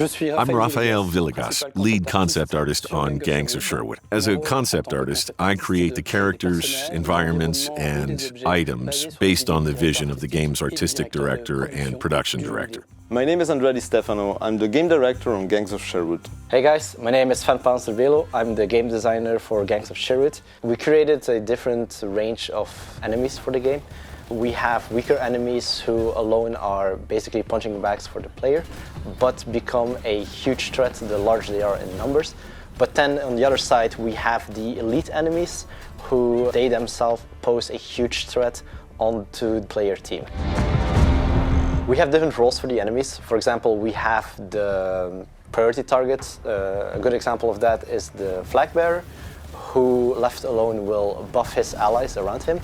I'm Rafael Villegas, lead concept artist on Gangs of Sherwood. As a concept artist, I create the characters, environments, and items based on the vision of the game's artistic director and production director. My name is Andrea Di Stefano. I'm the game director on Gangs of Sherwood. Hey guys, my name is Fan Velo. I'm the game designer for Gangs of Sherwood. We created a different range of enemies for the game. We have weaker enemies who alone are basically punching bags for the player, but become a huge threat the larger they are in numbers. But then on the other side we have the elite enemies who they themselves pose a huge threat onto the player team. We have different roles for the enemies. For example, we have the priority targets. A good example of that is the flag bearer, who left alone will buff his allies around him.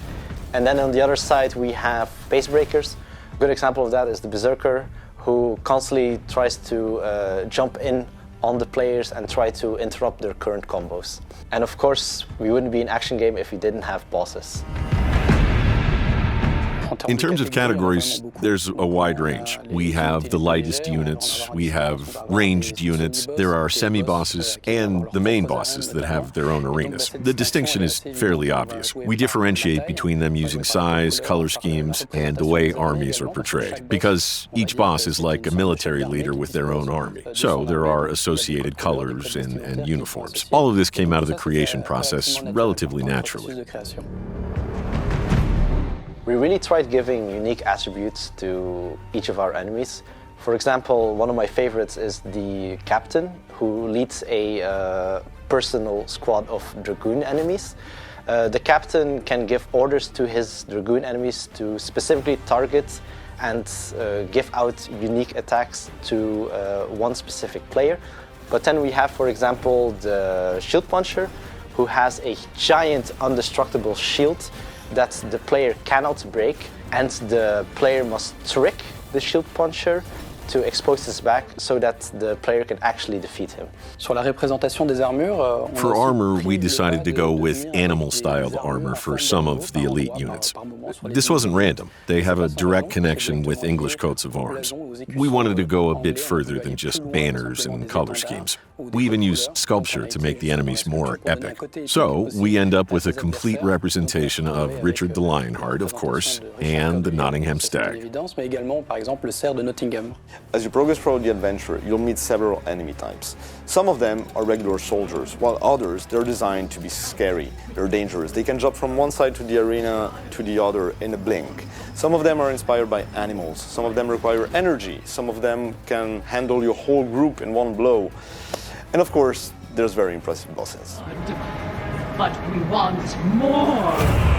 And then on the other side we have base breakers. A good example of that is the berserker, who constantly tries to jump in on the players and try to interrupt their current combos. And of course, we wouldn't be an action game if we didn't have bosses. In terms of categories, there's a wide range. We have the lightest units, we have ranged units, there are semi-bosses, and the main bosses that have their own arenas. The distinction is fairly obvious. We differentiate between them using size, color schemes, and the way armies are portrayed, because each boss is like a military leader with their own army. So there are associated colors and uniforms. All of this came out of the creation process relatively naturally. We really tried giving unique attributes to each of our enemies. For example, one of my favorites is the captain, who leads a personal squad of dragoon enemies. The captain can give orders to his dragoon enemies to specifically target and give out unique attacks to one specific player. But then we have, for example, the shield puncher, who has a giant indestructible shield that the player cannot break, and the player must trick the shield puncher to expose his back so that the player can actually defeat him. For armor, we decided to go with animal-styled armor for some of the elite units. This wasn't random. They have a direct connection with English coats of arms. We wanted to go a bit further than just banners and color schemes. We even used sculpture to make the enemies more epic. So we end up with a complete representation of Richard the Lionheart, of course, and the Nottingham Stag. As you progress throughout the adventure, you'll meet several enemy types. Some of them are regular soldiers, while others, they're designed to be scary. They're dangerous. They can jump from one side to the arena to the other in a blink. Some of them are inspired by animals. Some of them require energy. Some of them can handle your whole group in one blow. And of course, there's very impressive bosses. But we want more!